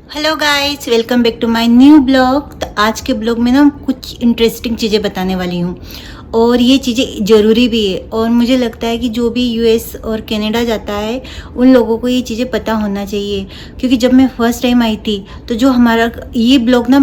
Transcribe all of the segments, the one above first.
Hello guys, welcome back to my new blog. तो आज के ब्लॉग में ना कुछ इंटरेस्टिंग चीज़ें बताने वाली हूँ और ये चीज़ें ज़रूरी भी है। और मुझे लगता है कि जो भी यूएस और कनाडा जाता है उन लोगों को ये चीज़ें पता होना चाहिए, क्योंकि जब मैं फर्स्ट टाइम आई थी तो जो हमारा ये ब्लॉग ना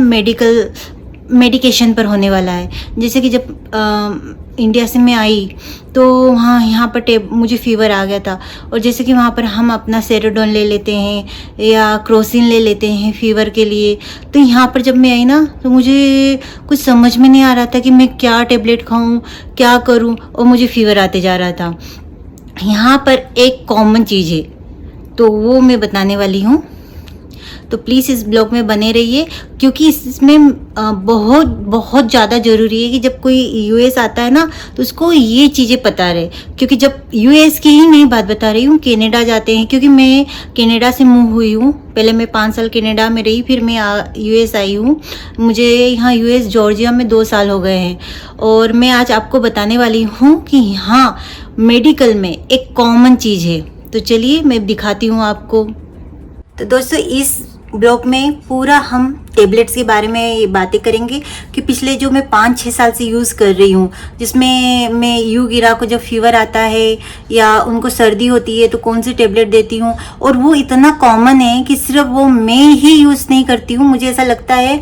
मेडिकेशन पर होने वाला है। जैसे कि जब इंडिया से मैं आई तो वहाँ यहाँ पर मुझे फीवर आ गया था, और जैसे कि वहाँ पर हम अपना सेरोडोन ले लेते हैं या क्रोसिन ले लेते हैं फीवर के लिए। तो यहाँ पर जब मैं आई ना तो मुझे कुछ समझ में नहीं आ रहा था कि मैं क्या टेबलेट खाऊं, क्या करूं, और मुझे फीवर आते जा रहा था। यहाँ पर एक कॉमन चीज़ है तो वो मैं बताने वाली हूँ, तो प्लीज़ इस ब्लॉग में बने रहिए, क्योंकि इसमें बहुत बहुत ज़्यादा ज़रूरी है कि जब कोई यूएस आता है ना तो उसको ये चीज़ें पता रहे। क्योंकि जब यूएस की ही नहीं बात बता रही हूँ, कनाडा जाते हैं, क्योंकि मैं कनाडा से मूव हुई हूँ। पहले मैं 5 साल कनाडा में रही, फिर मैं यूएस आई हूँ। मुझे यहाँ यूएस जॉर्जिया में 2 साल हो गए हैं, और मैं आज आपको बताने वाली हूँ कि यहाँ मेडिकल में एक कॉमन चीज़ है। तो चलिए मैं दिखाती हूँ आपको। तो दोस्तों, इस ब्लॉग में पूरा हम टेबलेट्स के बारे में बातें करेंगे कि पिछले जो मैं 5-6 साल से यूज़ कर रही हूँ, जिसमें मैं गिरा को जब फीवर आता है या उनको सर्दी होती है तो कौन सी टेबलेट देती हूँ। और वो इतना कॉमन है कि सिर्फ वो मैं ही यूज़ नहीं करती हूँ। मुझे ऐसा लगता है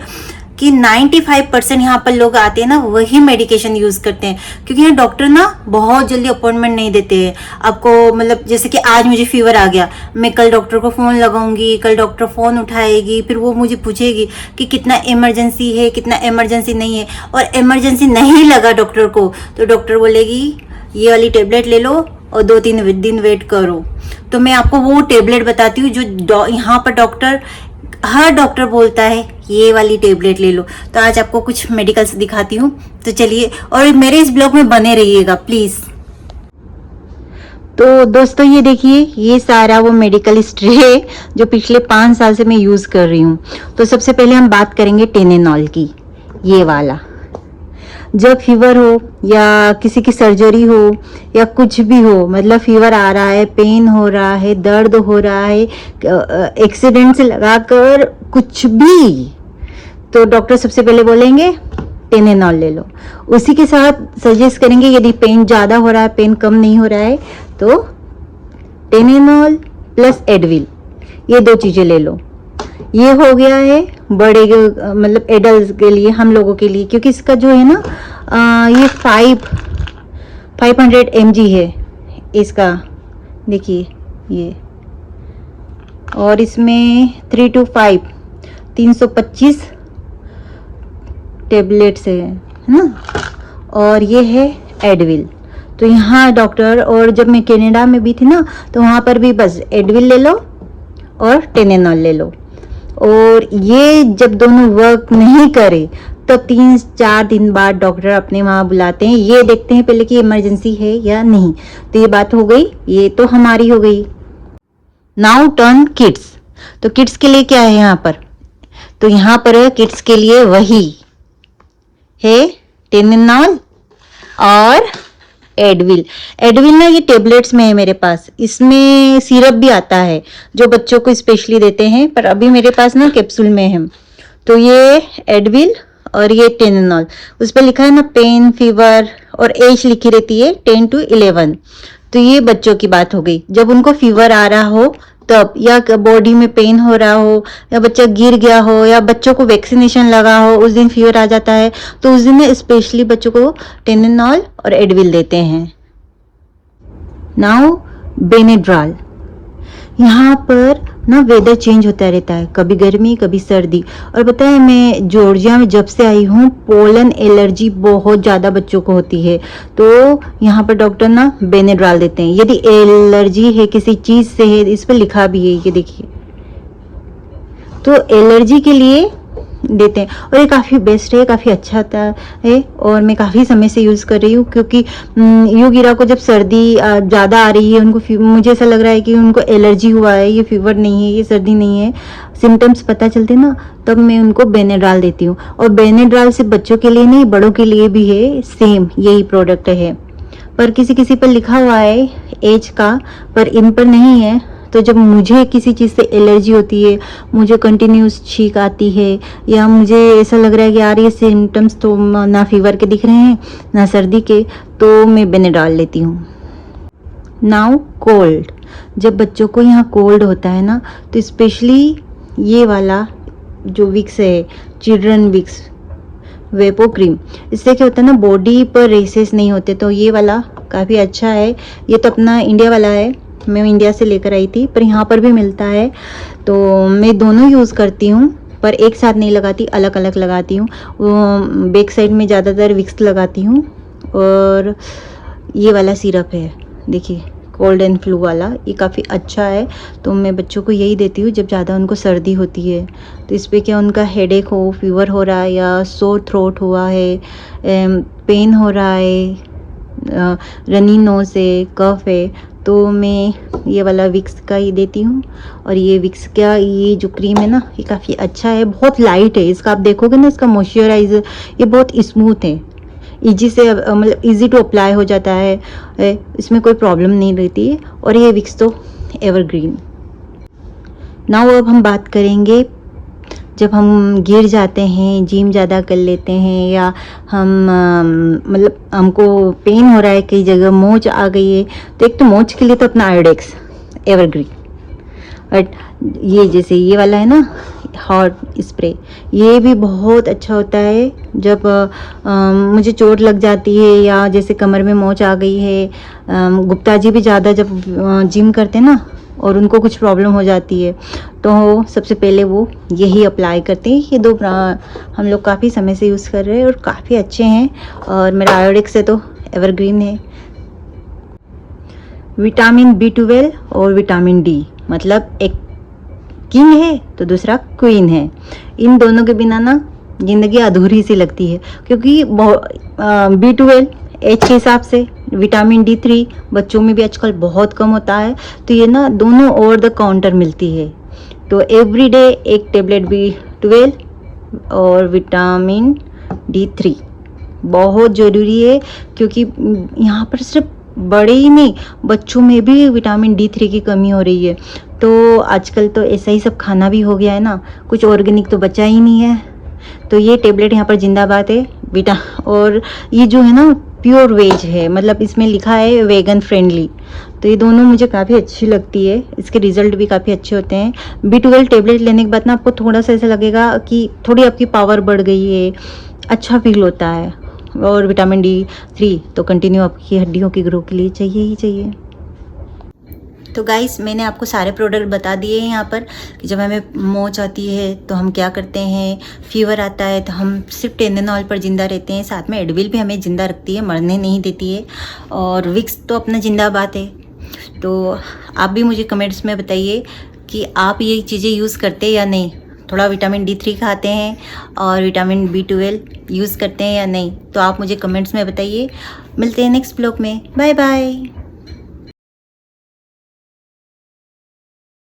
कि 95% यहाँ पर लोग आते हैं ना वही मेडिकेशन यूज़ करते हैं, क्योंकि यहाँ डॉक्टर ना बहुत जल्दी अपॉइंटमेंट नहीं देते हैं आपको। मतलब जैसे कि आज मुझे फीवर आ गया, मैं कल डॉक्टर को फ़ोन लगाऊंगी, कल डॉक्टर फ़ोन उठाएगी, फिर वो मुझे पूछेगी कि कितना इमरजेंसी है, कितना इमरजेंसी नहीं है। और इमरजेंसी नहीं लगा डॉक्टर को तो डॉक्टर बोलेगी ये वाली टेबलेट ले लो और 2-3 दिन वेट करो। तो मैं आपको वो टेबलेट बताती हूँ जो यहाँ पर हर डॉक्टर बोलता है ये वाली टेबलेट ले लो। तो आज आपको कुछ मेडिकल्स दिखाती हूँ, तो चलिए और मेरे इस ब्लॉग में बने रहिएगा प्लीज़। तो दोस्तों ये देखिए, ये सारा वो मेडिकल हिस्ट्री है जो पिछले 5 साल से मैं यूज़ कर रही हूँ। तो सबसे पहले हम बात करेंगे टेनेनॉल की। ये वाला जब फीवर हो या किसी की सर्जरी हो या कुछ भी हो, मतलब फीवर आ रहा है, पेन हो रहा है, दर्द हो रहा है, एक्सीडेंट से लगाकर कुछ भी, तो डॉक्टर सबसे पहले बोलेंगे टेनेनॉल ले लो। उसी के साथ सजेस्ट करेंगे यदि पेन ज़्यादा हो रहा है, पेन कम नहीं हो रहा है, तो टेनेनॉल प्लस एडविल, ये 2 चीज़ें ले लो। ये हो गया है बड़े मतलब एडल्ट के लिए, हम लोगों के लिए, क्योंकि इसका जो है ना ये 500 mg है इसका, देखिए ये। और इसमें 3 to 5 325 टेबलेट्स है ना। और ये है एडविल। तो यहाँ डॉक्टर, और जब मैं कनाडा में भी थी ना तो वहाँ पर भी बस एडविल ले लो और टेनेनॉल ले लो। और ये जब दोनों वर्क नहीं करे तो 3-4 दिन बाद डॉक्टर अपने वहाँ बुलाते हैं, ये देखते हैं पहले कि इमरजेंसी है या नहीं। तो ये बात हो गई, ये तो हमारी हो गई। Now turn kids. तो किड्स के लिए क्या है यहाँ पर? तो यहाँ पर किड्स के लिए वही है टेनेनॉल और एडविल। एडविल ना ये टेबलेट्स में है मेरे पास, इसमें सिरप भी आता है जो बच्चों को स्पेशली देते हैं, पर अभी मेरे पास ना कैप्सूल में है। तो ये एडविल और ये टेनेनॉल, उस पर लिखा है ना पेन, फीवर और एज लिखी रहती है 10 to 11। तो ये बच्चों की बात हो गई, जब उनको फीवर आ रहा हो तब, या बॉडी में पेन हो रहा हो, या बच्चा गिर गया हो, या बच्चों को वैक्सीनेशन लगा हो, उस दिन फीवर आ जाता है, तो उस दिन स्पेशली बच्चों को टेनेनॉल और एडविल देते हैं। नाउ बेनेड्रॉल। यहाँ पर ना वेदर चेंज होता रहता है, कभी गर्मी कभी सर्दी। और पता है, मैं जॉर्जिया में जब से आई हूँ पोलन एलर्जी बहुत ज़्यादा बच्चों को होती है, तो यहाँ पर डॉक्टर ना बेनेड्रॉल देते हैं यदि एलर्जी है किसी चीज़ से है। इस पर लिखा भी है, ये देखिए। तो एलर्जी के लिए देते हैं, और ये काफ़ी बेस्ट है, काफ़ी अच्छा आता है, और मैं काफ़ी समय से यूज़ कर रही हूँ। क्योंकि गिरा को जब सर्दी ज़्यादा आ रही है, उनको मुझे ऐसा लग रहा है कि उनको एलर्जी हुआ है, ये फीवर नहीं है, ये सर्दी नहीं है, सिम्टम्स पता चलते ना, तब मैं उनको बेनेड्रॉल देती हूँ। और बेनेड्रॉल सिर्फ बच्चों के लिए नहीं, बड़ों के लिए भी है, सेम यही प्रोडक्ट है। पर किसी किसी पर लिखा हुआ है एज का, पर इन पर नहीं है, तो जब मुझे किसी चीज़ से एलर्जी होती है, मुझे कंटिन्यूस छींक आती है, या मुझे ऐसा लग रहा है कि यार ये सिम्टम्स तो ना फीवर के दिख रहे हैं ना सर्दी के, तो मैं बेनेडॉल लेती हूँ। नाउ कोल्ड, जब बच्चों को यहाँ कोल्ड होता है ना, तो स्पेशली ये वाला जो विक्स है, चिल्ड्रन विक्स वेपो क्रीम, इससे क्या होता है ना, बॉडी पर रेसेस नहीं होते, तो ये वाला काफ़ी अच्छा है। ये तो अपना इंडिया वाला है, मैं इंडिया से लेकर आई थी, पर यहाँ पर भी मिलता है, तो मैं दोनों यूज़ करती हूँ, पर एक साथ नहीं लगाती, अलग अलग लगाती हूँ। बैक साइड में ज़्यादातर विक्स लगाती हूँ। और ये वाला सिरप है, देखिए कोल्ड एंड फ्लू वाला, ये काफ़ी अच्छा है, तो मैं बच्चों को यही देती हूँ जब ज़्यादा उनको सर्दी होती है। तो इस पर क्या उनका हेडेक हो, फीवर हो रहा है, या सोर थ्रोट हुआ है, पेन हो रहा है, रनी नोज है, कफ है, तो मैं ये वाला विक्स का ही देती हूँ। और ये विक्स का ये जो क्रीम है ना, ये काफ़ी अच्छा है, बहुत लाइट है, इसका आप देखोगे ना, इसका मॉइस्चराइजर ये बहुत स्मूथ है, ईजी से मतलब ईजी टू अप्लाई हो जाता है, इसमें कोई प्रॉब्लम नहीं रहती है। और ये विक्स तो एवरग्रीन। नाउ अब हम बात करेंगे जब हम गिर जाते हैं, जिम ज़्यादा कर लेते हैं, या हम मतलब हमको पेन हो रहा है, कई जगह मोच आ गई है, तो एक तो मोच के लिए तो अपना आयोडेक्स एवरग्रीन। बट ये जैसे ये वाला है ना, हॉट स्प्रे, ये भी बहुत अच्छा होता है जब मुझे चोट लग जाती है, या जैसे कमर में मोच आ गई है। गुप्ता जी भी ज़्यादा जब जिम करते हैं ना, और उनको कुछ प्रॉब्लम हो जाती है, तो सबसे पहले वो यही अप्लाई करते हैं। ये दो हम लोग काफ़ी समय से यूज़ कर रहे हैं और काफ़ी अच्छे हैं। और मेरा आयोडेक्स से तो एवरग्रीन है। विटामिन B12 और विटामिन D, मतलब एक किंग है तो दूसरा क्वीन है। इन दोनों के बिना ना ज़िंदगी अधूरी सी लगती है, क्योंकि B12 एज के हिसाब से, विटामिन D3 बच्चों में भी आजकल बहुत कम होता है, तो ये ना दोनों ओवर द काउंटर मिलती है। तो एवरीडे एक टेबलेट B12 और विटामिन D3 बहुत ज़रूरी है, क्योंकि यहाँ पर सिर्फ बड़े ही नहीं, बच्चों में भी विटामिन D3 की कमी हो रही है। तो आजकल तो ऐसा ही सब खाना भी हो गया है ना, कुछ ऑर्गेनिक तो बचा ही नहीं है। तो ये टेबलेट यहाँ पर जिंदाबाद है और ये जो है ना प्योर वेज है, मतलब इसमें लिखा है वेगन फ्रेंडली। तो ये दोनों मुझे काफ़ी अच्छी लगती है, इसके रिजल्ट भी काफ़ी अच्छे होते हैं। B12 टेबलेट लेने के बाद ना आपको थोड़ा सा ऐसा लगेगा कि थोड़ी आपकी पावर बढ़ गई है, अच्छा फील होता है। और विटामिन D3 तो कंटिन्यू आपकी हड्डियों की ग्रो के लिए चाहिए ही चाहिए। तो गाइस, मैंने आपको सारे प्रोडक्ट बता दिए हैं यहाँ पर कि जब हमें मोच आती है तो हम क्या करते हैं, फीवर आता है तो हम सिर्फ टेंडेनॉल पर ज़िंदा रहते हैं, साथ में एडविल भी हमें ज़िंदा रखती है, मरने नहीं देती है। और विक्स तो अपना जिंदाबाद है। तो आप भी मुझे कमेंट्स में बताइए कि आप ये चीज़ें यूज़ करते हैं या नहीं, थोड़ा विटामिन D3 खाते हैं और विटामिन B12 यूज़ करते हैं या नहीं, तो आप मुझे कमेंट्स में बताइए। मिलते हैं नेक्स्ट ब्लॉग में, बाय बाय।